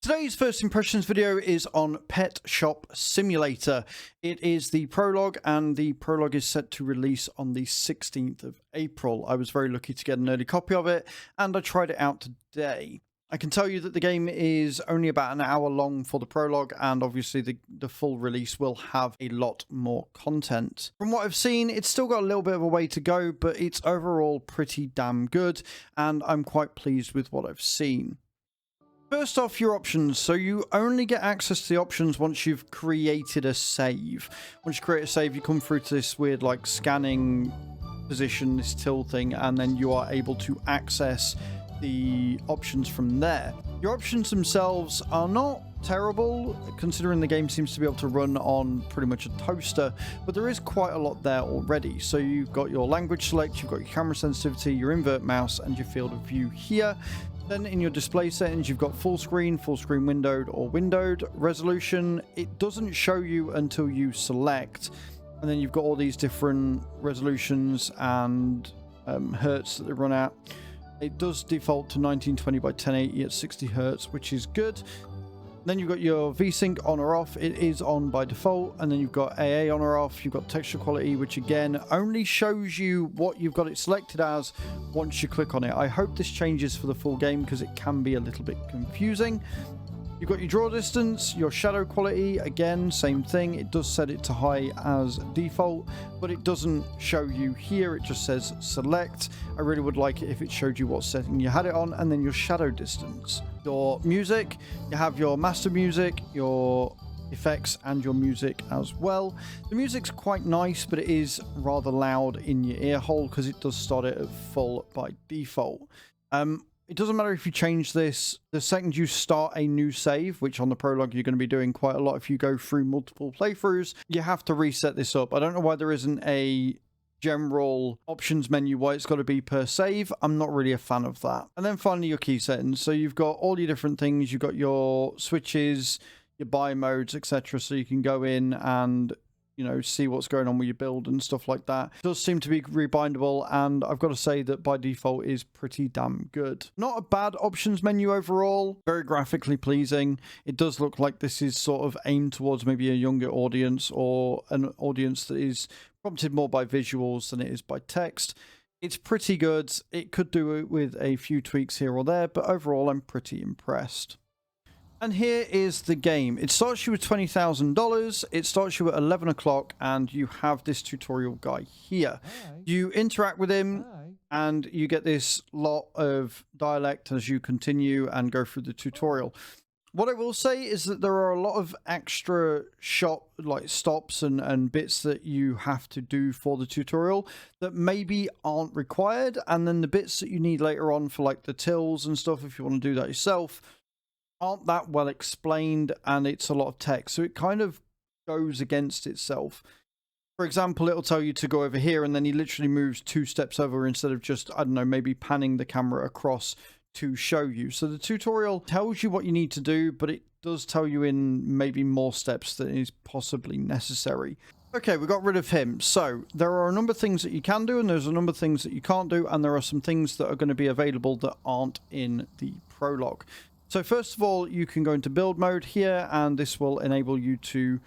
Today's first impressions video is on Pet Shop Simulator. It is the Prologue, and the Prologue is set to release on the 16th of April. I was very lucky to get an early copy of it, and I tried it out today. I can tell you that the game is only about an hour long for the Prologue, and obviously the full release will have a lot more content. From what I've seen, it's still got a little bit of a way to go, but it's overall pretty damn good, and I'm quite pleased with what I've seen. First off, your options. So you only get access to the options once you've created a save. Once you create a save, you come through to this weird like scanning position, this till thing, and then you are able to access the options from there. Your options themselves are not terrible, considering the game seems to be able to run on pretty much a toaster, but there is quite a lot there already. So you've got your language select, you've got your camera sensitivity, your invert mouse, and your field of view here. Then in your display settings, you've got full screen windowed, or windowed resolution. It doesn't show you until you select. And then you've got all these different resolutions and hertz that they run at. It does default to 1920 by 1080 at 60 hertz, which is good. Then you've got your VSync on or off. It is on by default. And then you've got AA on or off. You've got texture quality, which again only shows you what you've got it selected as once you click on it. I hope this changes for the full game because it can be a little bit confusing. You've got your draw distance, your shadow quality, again, same thing. It does set it to high as default, but it doesn't show you here. It just says select. I really would like it if it showed you what setting you had it on, and then your shadow distance. Your music, you have your master music, your effects, and your music as well. The music's quite nice, but it is rather loud in your ear hole because it does start it at full by default. It doesn't matter if you change this. The second you start a new save, which on the Prologue you're going to be doing quite a lot if you go through multiple playthroughs, you have to reset this up. I don't know why there isn't a general options menu, why it's got to be per save. I'm not really a fan of that. And then finally your key settings. So you've got all your different things. You've got your switches, your buy modes, etc. So you can go in and see what's going on with your build and stuff like that. It does seem to be rebindable, and I've got to say that by default is pretty damn good. Not a bad options menu overall, very graphically pleasing. It does look like this is sort of aimed towards maybe a younger audience, or an audience that is prompted more by visuals than it is by text. It's pretty good. It could do it with a few tweaks here or there, but overall I'm pretty impressed. And here is the game. It starts you with $20,000. It starts you at 11 o'clock, and you have this tutorial guy here. Hi. You interact with him, and you get this lot of dialect as you continue and go through the tutorial. What I will say is that there are a lot of extra stops and bits that you have to do for the tutorial that maybe aren't required, and then the bits that you need later on for like the tills and stuff, if you want to do that yourself, aren't that well explained, and it's a lot of text, so it kind of goes against itself. For example, it'll tell you to go over here, and then he literally moves 2 steps over instead of just, I don't know, maybe panning the camera across to show you. So the tutorial tells you what you need to do, but it does tell you in maybe more steps than is possibly necessary. Okay, we got rid of him. So there are a number of things that you can do, and there's a number of things that you can't do, and there are some things that are going to be available that aren't in the Prologue. So first of all, you can go into build mode here, and this will enable you to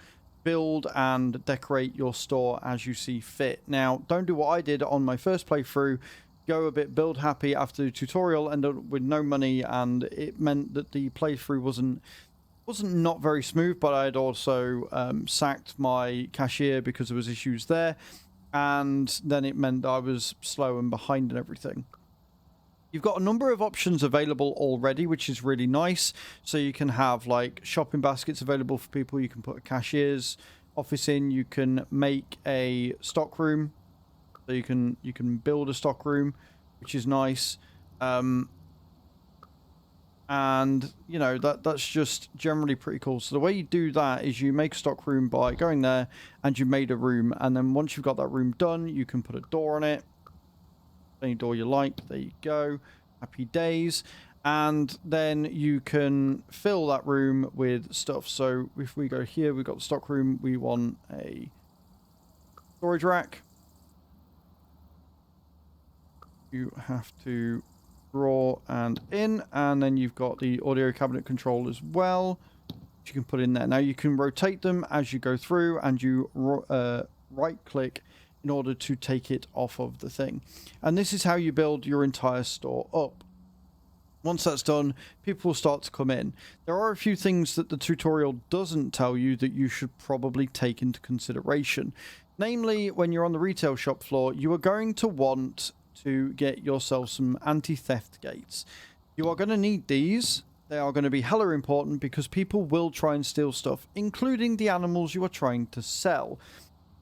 build and decorate your store as you see fit. Now, don't do what I did on my first playthrough, go a bit build happy after the tutorial, end up with no money, and it meant that the playthrough wasn't not very smooth, but I had also sacked my cashier because there was issues there, and then it meant that I was slow and behind and everything. You've got a number of options available already, which is really nice. So you can have like shopping baskets available for people. You can put a cashier's office in. You can make a stock room. So you can build a stock room, which is nice. And that's just generally pretty cool. So the way you do that is you make a stock room by going there, and you made a room. And then once you've got that room done, you can put a door on it. Any door you like, there you go, happy days. And then you can fill that room with stuff. So if we go here, we've got the stock room, we want a storage rack. You have to drawer and in, and then you've got the audio cabinet control as well, which you can put in there. Now you can rotate them as you go through, and you right click in order to take it off of the thing. And this is how you build your entire store up. Once that's done, people will start to come in. There are a few things that the tutorial doesn't tell you that you should probably take into consideration. Namely, when you're on the retail shop floor, you are going to want to get yourself some anti-theft gates. You are going to need these. They are going to be hella important because people will try and steal stuff, including the animals you are trying to sell.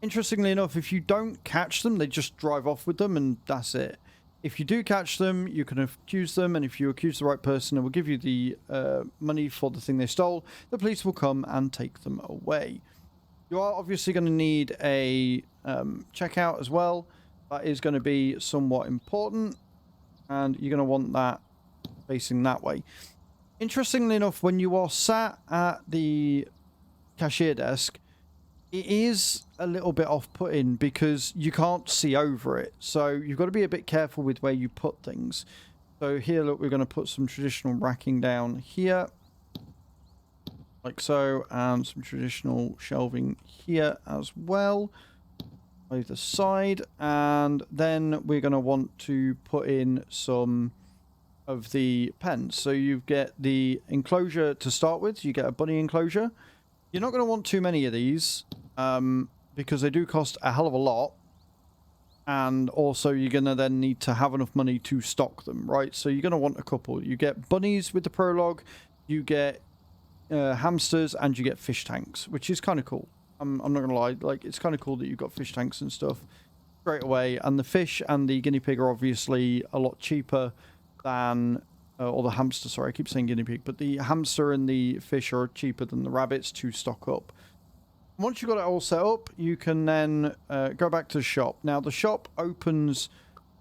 Interestingly enough, if you don't catch them, they just drive off with them and that's it. If you do catch them, you can accuse them, and if you accuse the right person and will give you the money for the thing they stole, the police will come and take them away. You are obviously going to need a checkout as well. That is going to be somewhat important, and you're going to want that facing that way. Interestingly enough, when you are sat at the cashier desk, it is a little bit off-putting because you can't see over it. So you've got to be a bit careful with where you put things. So here, look, we're going to put some traditional racking down here. Like so. And some traditional shelving here as well. Either side. And then we're going to want to put in some of the pens. So you get the enclosure to start with. You get a bunny enclosure. You're not going to want too many of these because they do cost a hell of a lot. And also you're going to then need to have enough money to stock them, right? So you're going to want a couple. You get bunnies with the Prologue, you get hamsters, and you get fish tanks, which is kind of cool. I'm not going to lie. Like, it's kind of cool that you've got fish tanks and stuff straight away. And the fish and the guinea pig are obviously a lot cheaper than... or the hamster, sorry, I keep saying guinea pig, but the hamster and the fish are cheaper than the rabbits to stock up. Once you've got it all set up, you can then go back to the shop. Now, the shop opens,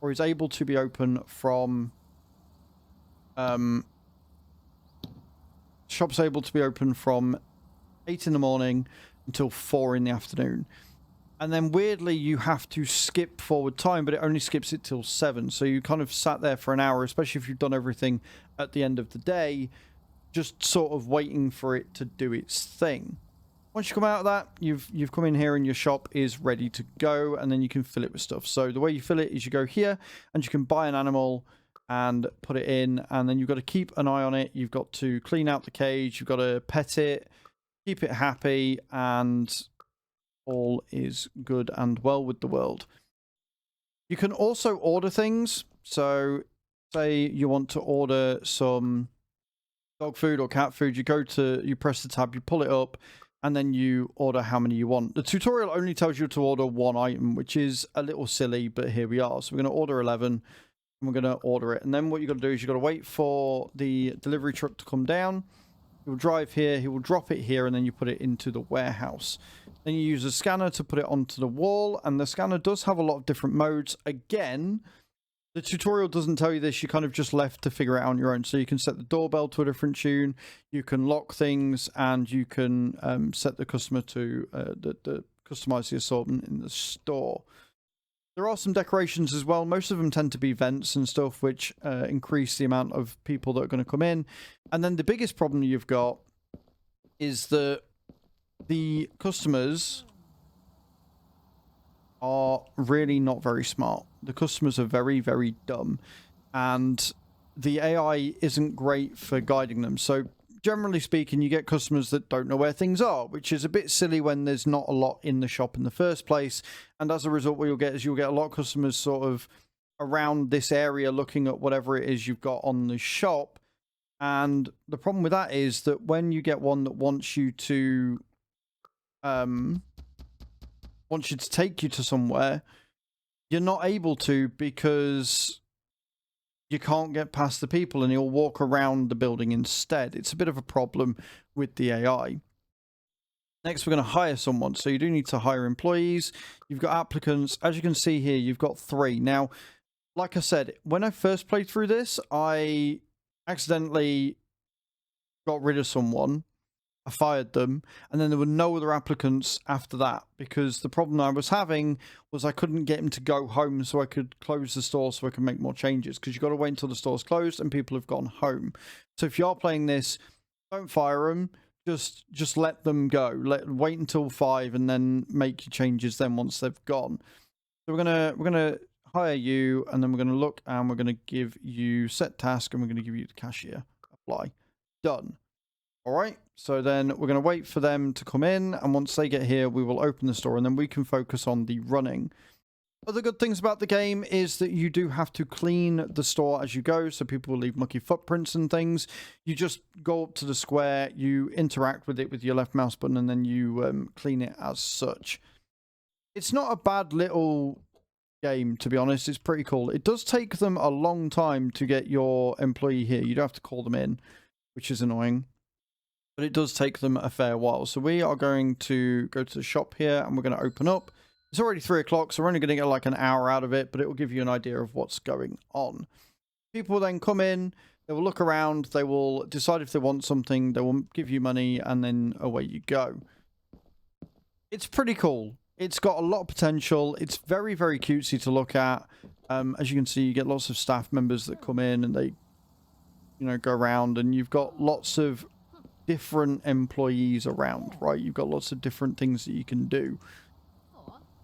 or is able to be open from... shop's able to be open from 8 in the morning until 4 in the afternoon. And then weirdly, you have to skip forward time, but it only skips it till 7. So you kind of sat there for an hour, especially if you've done everything at the end of the day, just sort of waiting for it to do its thing. Once you come out of that, you've come in here and your shop is ready to go, and then you can fill it with stuff. So the way you fill it is you go here and you can buy an animal and put it in, and then you've got to keep an eye on it. You've got to clean out the cage. You've got to pet it, keep it happy, and... all is good and well with the world. You can also order things. So say you want to order some dog food or cat food, you press the tab, you pull it up, and then you order how many you want. The tutorial only tells you to order one item, which is a little silly, but here we are. So we're going to order 11 and we're going to order it. And then what you've got to do is you've got to wait for the delivery truck to come down. He will drive here, he will drop it here, and then you put it into the warehouse. Then you use a scanner to put it onto the wall, and the scanner does have a lot of different modes. Again, the tutorial doesn't tell you this, you kind of just left to figure it out on your own. So you can set the doorbell to a different tune, you can lock things, and you can set the customer to customize the assortment in the store. There are some decorations as well. Most of them tend to be vents and stuff, which increase the amount of people that are going to come in. And then the biggest problem you've got is that the customers are really not very smart. The customers are very, very dumb. And the AI isn't great for guiding them. So generally speaking, you get customers that don't know where things are, which is a bit silly when there's not a lot in the shop in the first place. And as a result, what you'll get is you'll get a lot of customers sort of around this area looking at whatever it is you've got on the shop. And the problem with that is that when you get one that wants you to take you to somewhere, you're not able to because you can't get past the people and he'll walk around the building instead. It's a bit of a problem with the AI. Next, we're going to hire someone. So you do need to hire employees. You've got applicants. As you can see here, you've got 3. Now, like I said, when I first played through this, I accidentally got rid of someone. I fired them, and then there were no other applicants after that, because the problem I was having was I couldn't get him to go home so I could close the store so I could make more changes, because you've got to wait until the store's closed and people have gone home. So if you are playing this, don't fire them, just let them go. Wait until 5 and then make your changes then once they've gone. So we're gonna hire you, and then we're gonna look and we're gonna give you set task, and we're gonna give you the cashier. Apply. Done. All right, so then we're going to wait for them to come in, and once they get here, we will open the store, and then we can focus on the running. Other good things about the game is that you do have to clean the store as you go, so people will leave mucky footprints and things. You just go up to the square, you interact with it with your left mouse button, and then you clean it as such. It's not a bad little game, to be honest. It's pretty cool. It does take them a long time to get your employee here. You don't have to call them in, which is annoying. But it does take them a fair while. So we are going to go to the shop here, and we're going to open up. It's already 3 o'clock, so we're only going to get like an hour out of it, but it will give you an idea of what's going on. People will then come in, they will look around, they will decide if they want something, they will give you money, and then away you go. It's pretty cool. It's got a lot of potential. It's very, very cutesy to look at. As you can see, you get lots of staff members that come in, and they, go around, and you've got lots of different employees around, right? You've got lots of different things that you can do.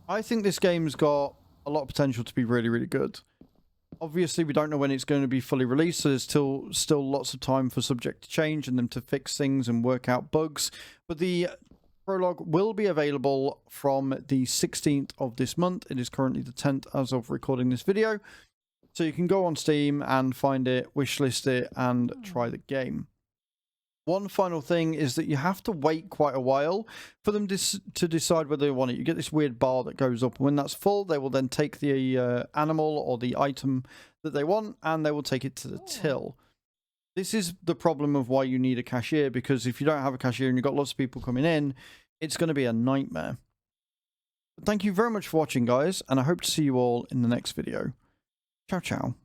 I think this game's got a lot of potential to be really, really good. Obviously, we don't know when it's going to be fully released, so there's still lots of time for subject to change and them to fix things and work out bugs. But the Prologue will be available from the 16th of this month. It is currently the 10th as of recording this video. So you can go on Steam and find it, wishlist it, and try the game. One final thing is that you have to wait quite a while for them to decide whether they want it. You get this weird bar that goes up. When that's full, they will then take the animal or the item that they want, and they will take it to the till. This is the problem of why you need a cashier, because if you don't have a cashier and you've got lots of people coming in, it's going to be a nightmare. But thank you very much for watching, guys, and I hope to see you all in the next video. Ciao, ciao.